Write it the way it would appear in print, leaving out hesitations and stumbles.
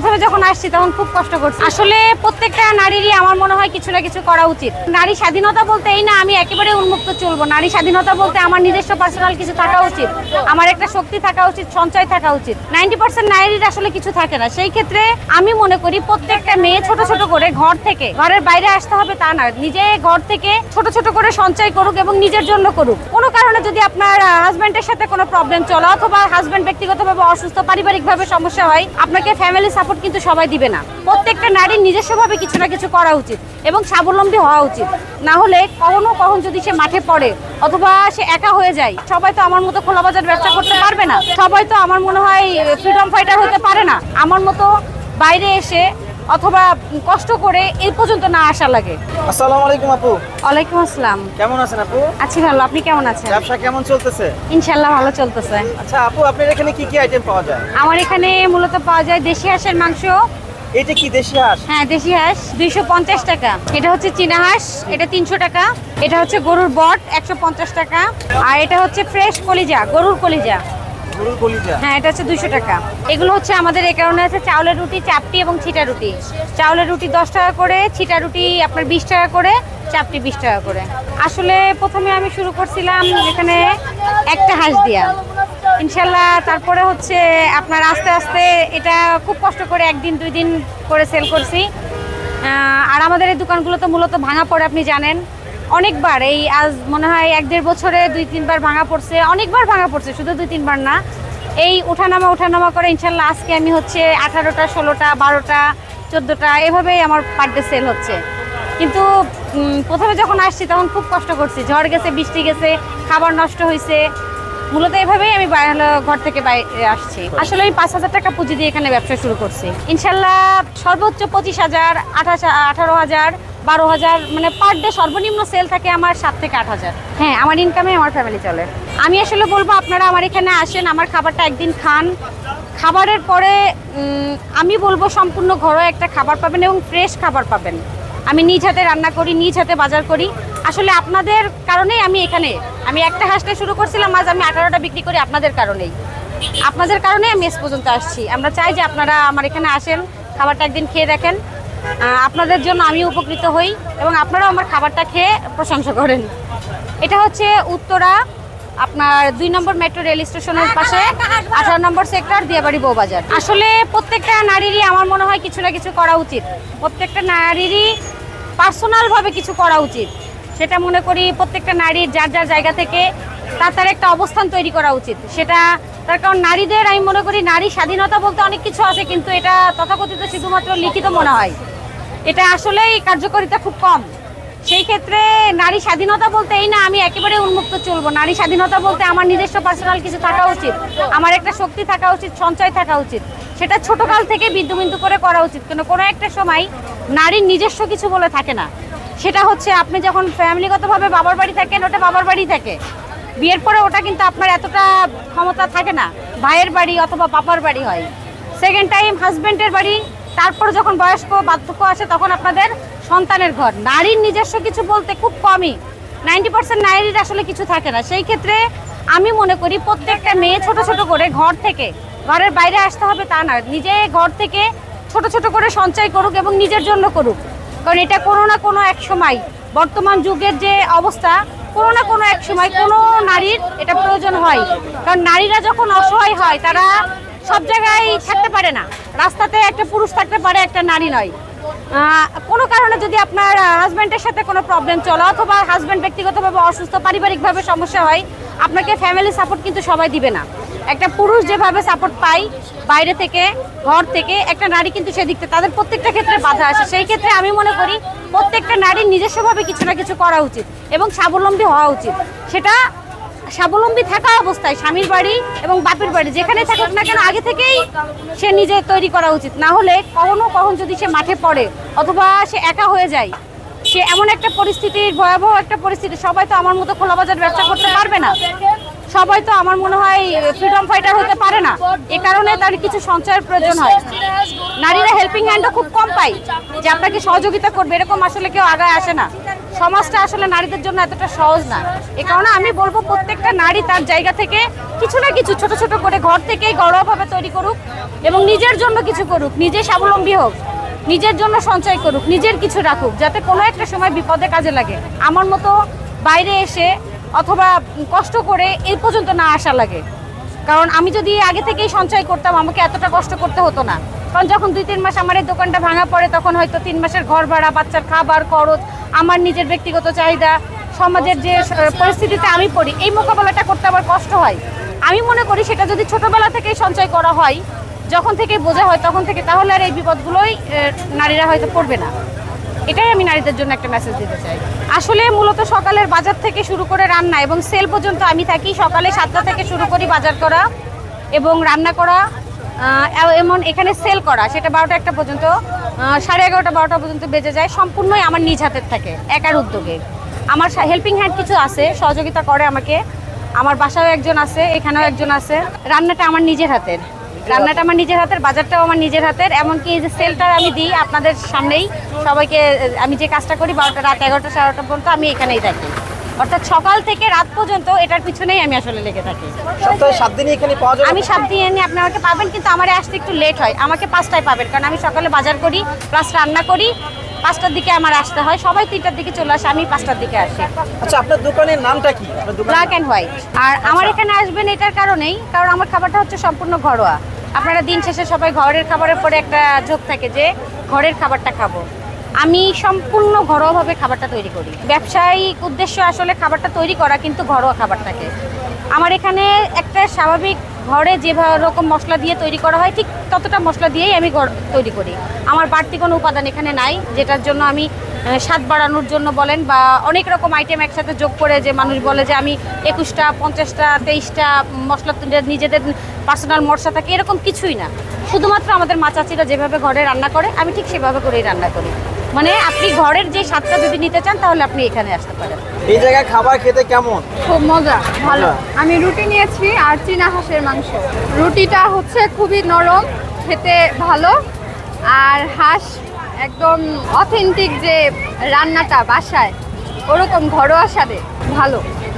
প্রথমে যখন আসছি তখন খুব কষ্ট করছি। আসলে প্রত্যেকটা নারীরই আমার মনে হয় কিছু না কিছু করা উচিত। নারী স্বাধীনতা বলতে এই না আমি একেবারে উন্মুক্ত চলবো। নারী স্বাধীনতা বলতে আমার নিজস্ব পার্সোনাল কিছু থাকা উচিত, আমার একটা শক্তি থাকা উচিত, সঞ্চয় থাকা উচিত। 90% নারীর আসলে কিছু থাকে না। সেই ক্ষেত্রে আমি মনে করি প্রত্যেকটা মেয়ে ছোট ছোট করে ঘর থেকে, ঘরের বাইরে আসতে হবে তা না, নিজে ঘর থেকে ছোট ছোট করে সঞ্চয় করুক এবং নিজের জন্য করুক। কোনো কারণে যদি আপনার হাজবেন্ডের সাথে কোনো প্রবলেম চলে অথবা হাজবেন্ড ব্যক্তিগতভাবে অসুস্থ, পারিবারিকভাবে সমস্যা হয়, আপনাকে ফ্যামিলি সাপোর্ট কিন্তু সবাই দিবে না। প্রত্যেকটা নারীর নিজস্বভাবে কিছু না কিছু করা উচিত এবং স্বাবলম্বী হওয়া উচিত। না হলে কখন যদি সে মাঠে পড়ে অথবা সে একা হয়ে যায়, সবাই তো আমার মতো খোলা বাজার ব্যবসা করতে পারবে না, সবাই তো আমার মনে হয় ফ্রিডম ফাইটার হতে পারে না। আমার মতো বাইরে এসে অথবা কষ্ট করে এই পর্যন্ত না আসা লাগে। আসসালামু আলাইকুম আপু। ওয়ালাইকুম আসসালাম। কেমন আছেন আপু? আছি ভালো, আপনি কেমন আছেন? ব্যবসা কেমন চলতেছে? ইনশাআল্লাহ ভালো চলতেছে। আচ্ছা আপু, আপনার এখানে কি কি আইটেম পাওয়া যায়? আমার এখানে মূলত পাওয়া যায় দেশি হাঁসের মাংস। এটা কি দেশি হাঁস? হ্যাঁ, দেশি হাঁস 250 টাকা। এটা হচ্ছে চীনা হাঁস, এটা 300 টাকা। এটা হচ্ছে গরুর বট 150 টাকা। আর এটা হচ্ছে ফ্রেশ কলিজা, গরুর কলিজা। গরুর কলিজা? হ্যাঁ, এটা হচ্ছে 200 টাকা। এগুলো হচ্ছে আমাদের এই কারণে আছে চাউলের রুটি, চাপটি এবং ছিটা রুটি। চাউলের রুটি 10 টাকা করে, ছিটা রুটি আপনার 20 টাকা করে, চাপটি 20 টাকা করে। আসলে প্রথমে আমি শুরু করছিলাম এখানে একটা হাঁস দিয়া, ইনশাল্লাহ তারপরে হচ্ছে আপনার আস্তে আস্তে এটা খুব কষ্ট করে 1 দিন 2 দিন করে সেল করছি। আর আমাদের এই দোকানগুলো তো মূলত ভাঙা পড়ে, আপনি জানেন অনেকবার। এই আজ মনে হয় 1-1.5 বছরে 2-3 বার ভাঙা পড়ছে, অনেকবার ভাঙা পড়ছে, শুধু 2-3 বার না। এই ওঠানামা করে ইনশাল্লাহ আজকে আমি হচ্ছে 18টা, 16টা, 12টা, 14টা এভাবেই আমার পার ডে সেল হচ্ছে। কিন্তু প্রথমে যখন আসছি তখন খুব কষ্ট করছি, ঝড় গেছে, বৃষ্টি গেছে, খাবার নষ্ট হয়েছে। মূলত এভাবেই আমি ঘর থেকে বাইরে আসছি। আসলে আমি 5,000 টাকা পুঁজি দিয়ে এখানে ব্যবসা শুরু করছি। ইনশাল্লাহ সর্বোচ্চ 25,000, 18,000, 12,000, মানে পার ডে সর্বনিম্ন সেল থাকে আমার 7 থেকে 8,000। হ্যাঁ, আমার ইনকামে আমার ফ্যামিলি চলে। আমি আসলে বলবো আপনারা আমার এখানে আসেন, আমার খাবারটা একদিন খান। খাবারের পরে আমি বলবো সম্পূর্ণ ঘরোয়া একটা খাবার পাবেন এবং ফ্রেশ খাবার পাবেন। আমি নিজ হাতে রান্না করি, নিজ হাতে বাজার করি। আসলে আপনাদের কারণেই আমি একটা হাঁসটা শুরু করছিলাম, আজ আমি 18টা বিক্রি করি আপনাদের কারণেই। আপনাদের কারণেই আমি এস পর্যন্ত আসছি। আমরা চাই যে আপনারা আমার এখানে আসেন, খাবারটা একদিন খেয়ে দেখেন। আপনাদের জন্য আমি উপকৃত হই এবং আপনারাও আমার খাবারটা খেয়ে প্রশংসা করেন। এটা হচ্ছে উত্তরা আপনার 2 নম্বর মেট্রো রেল স্টেশনের পাশে 18 নম্বর সেক্টর, দিয়াবাড়ি বউবাজার। আসলে প্রত্যেকটা নারীরই আমার মনে হয় কিছু না কিছু করা উচিত। প্রত্যেকটা নারীরই পার্সোনালভাবে কিছু করা উচিত। সেটা মনে করি প্রত্যেকটা নারীর যার যার জায়গা থেকে তার একটা অবস্থান তৈরি করা উচিত। সেটা তার কারণ নারীদের আমি মনে করি নারী স্বাধীনতা বলতে অনেক কিছু আছে, কিন্তু এটা তথাকথিত শুধুমাত্র লিখিত মনে হয়, এটা আসলেই কার্যকারিতা খুব কম। সেই ক্ষেত্রে নারী স্বাধীনতা বলতে এই না আমি একেবারে উন্মুক্ত চলবো। নারী স্বাধীনতা বলতে আমার নিজস্ব পার্সোনাল কিছু থাকা উচিত, আমার একটা শক্তি থাকা উচিত, সঞ্চয় থাকা উচিত। সেটা ছোটকাল থেকে বিন্দু করে করা উচিত। কিন্তু কোনো একটা সময় নারীর নিজস্ব কিছু বলে থাকে না। সেটা হচ্ছে আপনি যখন ফ্যামিলিগতভাবে বাবার বাড়ি থাকেন, ওটা বাবার বাড়ি থাকে। বিয়ের পরে ওটা কিন্তু আপনার এতটা ক্ষমতা থাকে না, ভাইয়ের বাড়ি অথবা বাবার বাড়ি হয়। সেকেন্ড টাইম হাজব্যান্ডের বাড়ি, তারপর যখন বয়স্ক বার্ধক্য আসে তখন আপনাদের সন্তানের ঘর। নারীর নিজস্ব কিছু বলতে খুব কমই, 90% নারীর আসলে কিছু থাকে না। সেই ক্ষেত্রে আমি মনে করি প্রত্যেকটা মেয়ে ছোট ছোট করে ঘর থেকে, ঘরের বাইরে আসতে হবে তা না, নিজে ঘর থেকে ছোট ছোট করে সঞ্চয় করুক এবং নিজের জন্য করুক। কারণ এটা কোনো না কোনো এক সময়, বর্তমান যুগের যে অবস্থা, কোনো না কোনো এক সময় কোনো নারীর এটা প্রয়োজন হয়। কারণ নারীরা যখন অসহায় হয় তারা সব জায়গায় থাকতে পারে না। রাস্তাতে একটা পুরুষ থাকতে পারে, একটা নারী নয়। কোনো কারণে যদি আপনার হাজব্যান্ডের সাথে কোনো প্রবলেম চলে অথবা হাজব্যান্ড ব্যক্তিগতভাবে অসুস্থ, পারিবারিকভাবে সমস্যা হয়, আপনাকে ফ্যামিলি সাপোর্ট কিন্তু সবাই দিবে না। একটা পুরুষ যেভাবে সাপোর্ট পায় বাইরে থেকে, ঘর থেকে, একটা নারী কিন্তু সেদিক থেকে তাদের প্রত্যেকটা ক্ষেত্রে বাধা আসে। সেই ক্ষেত্রে আমি মনে করি প্রত্যেকটা নারীর নিজস্বভাবে কিছু না কিছু করা উচিত এবং স্বাবলম্বী হওয়া উচিত। সেটা স্বাবলম্বী থাকা অবস্থায় স্বামীর বাড়ি এবং বাপের বাড়ি যেখানে থাকুক না কেন আগে থেকেই সে নিজে তৈরি করা উচিত। না হলে কখন যদি সে মাঠে পড়ে অথবা সে একা হয়ে যায়, সে এমন একটা পরিস্থিতির, ভয়াবহ একটা পরিস্থিতি, সবাই তো আমার মতো খোলা বাজার ব্যবসা করতে পারবে না, সবাই তো আমার মনে হয় ফ্রিডম ফাইটার হতে পারে না। এ কারণে তার কিছু সঞ্চয়ের প্রয়োজন হয়। নারীরা হেল্পিং হ্যান্ডও খুব কম পায় যে আপনাকে সহযোগিতা করবে, এরকম আসলে কেউ আগায় আসে না। সমাজটা আসলে নারীদের জন্য এতটা সহজ না। এ কারণে আমি বলবো প্রত্যেকটা নারী তার জায়গা থেকে কিছু না কিছু ছোট ছোট করে ঘর থেকেই ঘরোয়াভাবে তৈরি করুক এবং নিজের জন্য কিছু করুক, নিজে স্বাবলম্বী হোক, নিজের জন্য সঞ্চয় করুক, নিজের কিছু রাখুক, যাতে কোনো একটা সময় বিপদে কাজে লাগে। আমার মতো বাইরে এসে অথবা কষ্ট করে এই পর্যন্ত না আসা লাগে। কারণ আমি যদি আগে থেকেই সঞ্চয় করতাম, আমাকে এতটা কষ্ট করতে হতো না। কারণ যখন 2-3 মাস আমার এই দোকানটা ভাঙা পড়ে, তখন হয়তো 3 মাসের ঘর ভাড়া, বাচ্চার খাবার খরচ, আমার নিজের ব্যক্তিগত চাহিদা, সমাজের যে পরিস্থিতিতে আমি পড়ি, এই মোকাবেলাটা করতে আমার কষ্ট হয়। আমি মনে করি সেটা যদি ছোটবেলা থেকেই সঞ্চয় করা হয়, যখন থেকে বোঝা হয় তখন থেকে, তাহলে আর এই বিপদগুলোই নারীরা হয়তো পড়বে না। এটাই আমি নারীদের জন্য একটা মেসেজ দিতে চাই। আসলে মূলত সকালের বাজার থেকে শুরু করে রান্না এবং সেল পর্যন্ত আমি থাকি। সকালে 7টা থেকে শুরু করি বাজার করা এবং রান্না করা, এমন এখানে সেল করা, সেটা 12টা-1টা পর্যন্ত, 11:30-12টা পর্যন্ত বেজে যায়। সম্পূর্ণই আমার নিজ হাতের থাকে, একার উদ্যোগে। আমার হেল্পিং হ্যান্ড কিছু আছে, সহযোগিতা করে আমাকে। আমার বাসায়ও একজন আছে, এখানেও একজন আছে। রান্নাটা আমার নিজের হাতের, বাজারটাও আমার নিজের হাতের। এমনকি এই যে সেলটা আমি দিই আপনাদের সামনেই সবাইকে, আমি যে কাজটা করি 12টা, রাত 11টা 11:30 পর্যন্ত আমি এখানেই থাকি। অর্থাৎ সকাল থেকে রাত পর্যন্ত এটার পিছনেই আমি আসলে লেগে থাকি। সপ্তাহে 7 দিনই এখানে পাওয়া যাবে? আমি 7 দিনই আপনি আমাকে পাবেন, কিন্তু আমার আসতে একটু লেট হয়। আমাকে 5টায় পাবেন, কারণ আমি সকালে বাজার করি প্লাস রান্না করি। 5টার দিকে আমার আসতে হয়, সবাই 3টার দিকে চলে আসে, আমি 5টার দিকে আসি। আচ্ছা, আপনার দোকানের নামটা কি? Black and white. আর আমার এখানে আসবেন এটার কারণেই, কারণ আমার খাবারটা হচ্ছে সম্পূর্ণ ঘরোয়া। আপনারা দিন শেষে সবাই ঘরের খাবারের পরে একটা ঝোঁক থাকে যে ঘরের খাবারটা খাবো। আমি সম্পূর্ণ ঘরোয়াভাবে খাবারটা তৈরি করি। ব্যবসায়িক উদ্দেশ্য আসলে খাবারটা তৈরি করা, কিন্তু ঘরোয়া খাবারটাকে আমার এখানে একটা স্বাভাবিক ঘরে যে রকম মশলা দিয়ে তৈরি করা হয়, ঠিক ততটা মশলা দিয়েই আমি তৈরি করি। আমার বাড়তি কোনো উপাদান এখানে নাই, যেটার জন্য আমি স্বাদ বাড়ানোর জন্য বলেন বা অনেক রকম আইটেম একসাথে যোগ করে যে মানুষ বলে যে আমি 21টা 50টা 23টা মশলা নিজেদের পার্সোনাল মশলা থাকে, এরকম কিছুই না। শুধুমাত্র আমাদের মা চাচিরা যেভাবে ঘরে রান্না করে, আমি ঠিক সেভাবে করেই রান্না করি। মানে আপনি ঘরের যে স্বাদটা যদি নিতে চান, তাহলে আপনি এখানে আসতে পারেন। এই জায়গায় খাবার খেতে কেমন? খুব মজা, ভালো। আমি রুটি নিয়েছি আর চীনা হাঁসের মাংস। রুটিটা হচ্ছে খুবই নরম, খেতে ভালো। আর হাঁস একদম অথেন্টিক, যে রান্নাটা বাসায় ওরকম ঘরোয়া স্বাদে ভালো।